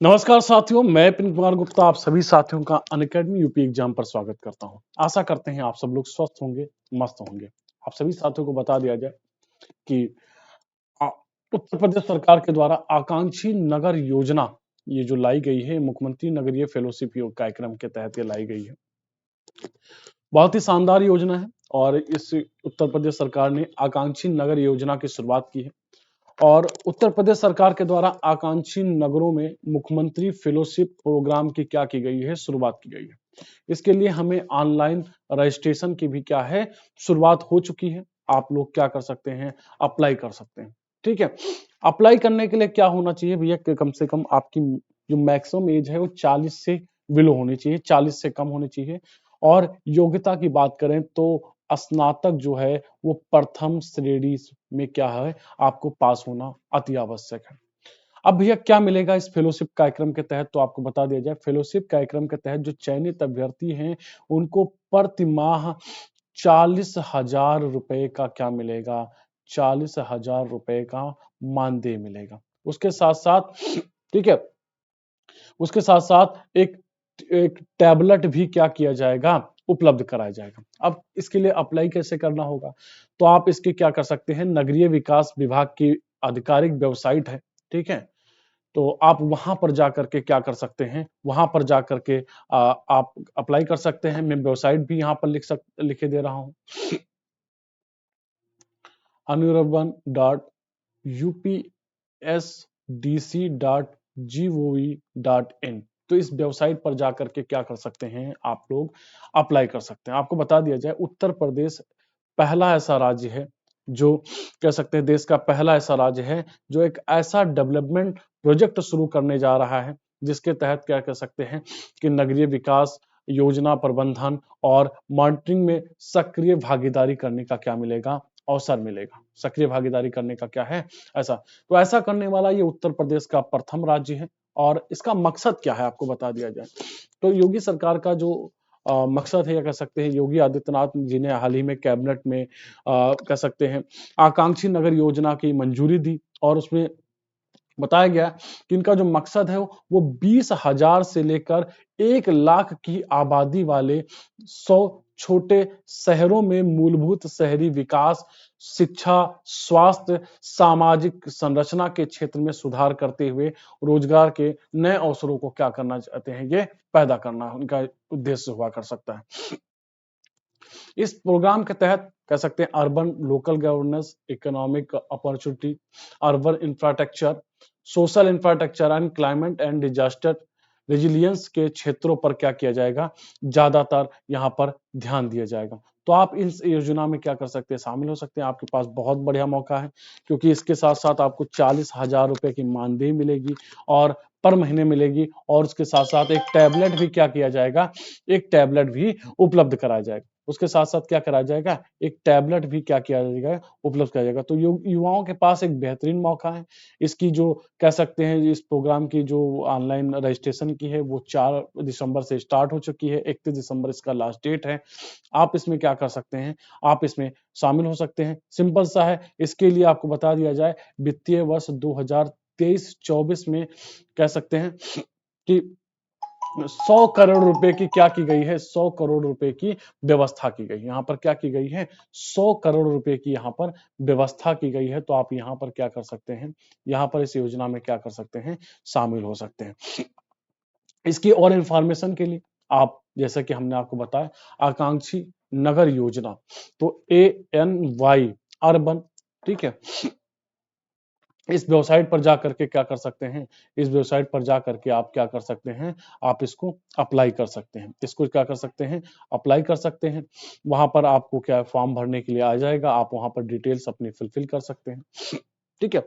नमस्कार साथियों, मैं पिन कुमार गुप्ता आप सभी साथियों का अनअकैडमी यूपी एग्जाम पर स्वागत करता हूं। आशा करते हैं आप सब लोग स्वस्थ होंगे, मस्त होंगे। आप सभी साथियों को बता दिया जाए कि आ, उत्तर प्रदेश सरकार के द्वारा आकांक्षी नगर योजना ये जो लाई गई है, मुख्यमंत्री नगरीय फेलोशिप कार्यक्रम के तहत ये लाई गई है। बहुत ही शानदार योजना है और इस उत्तर प्रदेश सरकार ने आकांक्षी नगर योजना की शुरुआत की है। और उत्तर प्रदेश सरकार के द्वारा आकांक्षी नगरों में मुख्यमंत्री फेलोशिप प्रोग्राम की क्या की गई है, शुरुआत की गई है। इसके लिए हमें ऑनलाइन रजिस्ट्रेशन की भी क्या है, शुरुआत हो चुकी है। आप लोग क्या कर सकते हैं, अप्लाई कर सकते हैं। ठीक है, अप्लाई करने के लिए क्या होना चाहिए भैया, कम से कम आपकी जो मैक्सिमम एज है वो 40 से बिलो होनी चाहिए, 40 से कम होनी चाहिए। और योग्यता की बात करें तो स्नातक जो है वो प्रथम श्रेणी में क्या है, आपको पास होना अति आवश्यक है। अब भैया क्या मिलेगा इस फेलोशिप कार्यक्रम के तहत, तो आपको बता दिया जाए। फेलोशिप कार्यक्रम के तहत जो चयनित अभ्यर्थी हैं उनको प्रति माह 40,000 रुपए का क्या मिलेगा, 40,000 रुपए का मानदेय मिलेगा। उसके साथ साथ ठीक है, उसके साथ साथ एक एक टैबलेट भी क्या किया जाएगा, उपलब्ध कराया जाएगा। अब इसके लिए अप्लाई कैसे करना होगा, तो आप इसके क्या कर सकते हैं, नगरीय विकास विभाग की आधिकारिक वेबसाइट है, ठीक है, तो आप वहां पर जाकर के क्या कर सकते हैं, वहां पर जाकर के आप अप्लाई कर सकते हैं। मैं वेबसाइट भी यहाँ पर लिखे दे रहा हूँ, anurban.upsdc.gov.in। तो इस वेबसाइट पर जाकर के क्या कर सकते हैं, आप लोग अप्लाई कर सकते हैं। आपको बता दिया जाए, उत्तर प्रदेश पहला ऐसा राज्य है जो कह सकते हैं, देश का पहला ऐसा राज्य है जो एक ऐसा डेवलपमेंट प्रोजेक्ट शुरू करने जा रहा है जिसके तहत क्या कह सकते हैं कि नगरीय विकास योजना प्रबंधन और मॉनिटरिंग में सक्रिय भागीदारी करने का क्या मिलेगा, अवसर मिलेगा। सक्रिय भागीदारी करने का क्या है, ऐसा तो ऐसा करने वाला ये उत्तर प्रदेश का प्रथम राज्य है। और इसका मकसद क्या है, आपको बता दिया जाए तो योगी सरकार का जो मकसद है, या कह सकते हैं योगी आदित्यनाथ जी ने हाल ही में कैबिनेट में कह सकते हैं आकांक्षी नगर योजना की मंजूरी दी। और उसमें बताया गया कि इनका जो मकसद है वो 20,000 से लेकर 1 लाख की आबादी वाले 100 छोटे शहरों में मूलभूत शहरी विकास, शिक्षा, स्वास्थ्य, सामाजिक संरचना के क्षेत्र में सुधार करते हुए रोजगार के नए अवसरों को क्या करना चाहते हैं, ये पैदा करना उनका उद्देश्य हुआ कर सकता है। इस प्रोग्राम के तहत कह सकते हैं urban local governance, economic opportunity, urban infrastructure, social infrastructure and climate and disaster resilience के क्षेत्रों पर क्या किया जाएगा, ज्यादातर यहाँ पर ध्यान दिया जाएगा। तो आप इस योजना में क्या कर सकते हैं, शामिल हो सकते हैं। आपके पास बहुत बढ़िया मौका है, क्योंकि इसके साथ साथ आपको 40,000 रुपए की मानदेय मिलेगी और पर महीने मिलेगी। और उसके साथ साथ एक टैबलेट भी क्या किया जाएगा, एक टैबलेट भी उपलब्ध कराया जाएगा। उसके साथ साथ क्या कराया जाएगा, एक टैबलेट भी क्या किया जाएगा, उपलब्ध कराया जाएगा। तो युवाओं के पास एक बेहतरीन मौका है। इसकी जो कह सकते हैं, इस प्रोग्राम की जो ऑनलाइन रजिस्ट्रेशन की है वो 4 दिसंबर से स्टार्ट हो चुकी है, 31 दिसंबर इसका लास्ट डेट है। आप इसमें क्या कर सकते हैं, आप इसमें शामिल हो सकते हैं। सिंपल सा है। इसके लिए आपको बता दिया जाए, वित्तीय वर्ष 2023-24 में कह सकते हैं कि 100 करोड़ रुपए की क्या की गई है, 100 करोड़ रुपए की व्यवस्था की गई। यहाँ पर क्या की गई है, 100 करोड़ रुपए की यहाँ पर व्यवस्था की गई है। तो आप यहाँ पर क्या कर सकते हैं, यहाँ पर इस योजना में क्या कर सकते हैं, शामिल हो सकते हैं। इसकी और इंफॉर्मेशन के लिए आप, जैसा कि हमने आपको बताया, आकांक्षी नगर योजना, तो ANY अर्बन, ठीक है, इस वेबसाइट पर जा करके क्या कर सकते हैं, इस वेबसाइट पर जा करके आप क्या कर सकते हैं, आप इसको अप्लाई कर सकते हैं। इसको क्या कर सकते हैं, अप्लाई कर सकते हैं। वहां पर आपको क्या फॉर्म भरने के लिए आ जाएगा, आप वहां पर डिटेल्स अपनी फिल कर सकते हैं। ठीक है,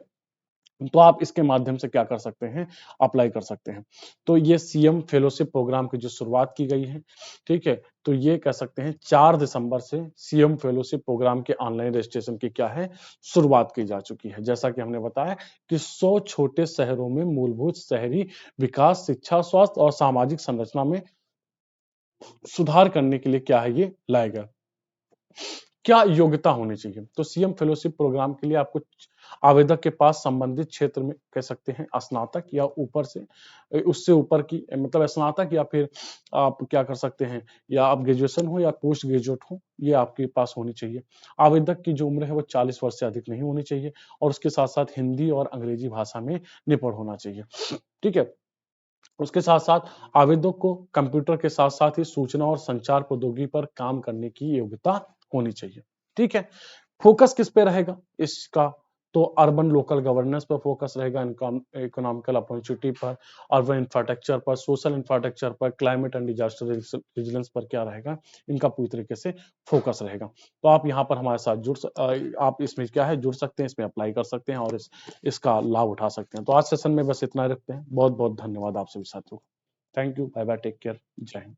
तो आप इसके माध्यम से क्या कर सकते हैं, अप्लाई कर सकते हैं। तो ये सीएम फेलोशिप प्रोग्राम की जो शुरुआत की गई है, ठीक है, तो ये कह सकते हैं 4 दिसंबर से सीएम फेलोशिप प्रोग्राम के ऑनलाइन रजिस्ट्रेशन की क्या है, शुरुआत की जा चुकी है। जैसा कि हमने बताया कि 100 छोटे शहरों में मूलभूत शहरी विकास, शिक्षा, स्वास्थ्य और सामाजिक संरचना में सुधार करने के लिए क्या है, ये लाएगा। क्या योग्यता होनी चाहिए? तो सीएम फेलोशिप प्रोग्राम के लिए आपको आवेदक के पास संबंधित क्षेत्र में कह सकते हैं स्नातक या ऊपर से उससे ऊपर की मतलब स्नातक या फिर आप क्या कर सकते हैं या आप ग्रेजुएशन हो या पोस्ट ग्रेजुएट हो, ये आपके पास होनी चाहिए। आवेदक की जो उम्र है वो 40 वर्ष से अधिक नहीं होनी चाहिए और उसके साथ-साथ हिंदी और अंग्रेजी भाषा में निपुण होना चाहिए। ठीक है? उसके साथ-साथ आवेदक को कंप्यूटर के साथ-साथ ही सूचना और संचार प्रौद्योगिकी पर काम करने की योग्यता होनी चाहिए। ठीक है? फोकस किस पे रहेगा इसका? तो अर्बन लोकल गवर्नेंस पर फोकस रहेगा, इकोनॉमिकल अपॉर्चुनिटी पर, अर्बन इंफ्रास्ट्रक्चर पर, सोशल इंफ्रास्ट्रक्चर पर, क्लाइमेट एंड डिजास्टर रेजिलियंस पर क्या रहेगा? इनका पूरी तरीके से फोकस रहेगा। तो आप यहाँ पर हमारे साथ आप इसमें क्या है जुड़ सकते हैं, इसमें अप्लाई कर सकते हैं और इसका लाभ उठा सकते हैं। तो आज सेशन में बस इतना रखते हैं। बहुत-बहुत धन्यवाद आप सभी साथियों को। Thank you, bye bye, take care, जय हिंद।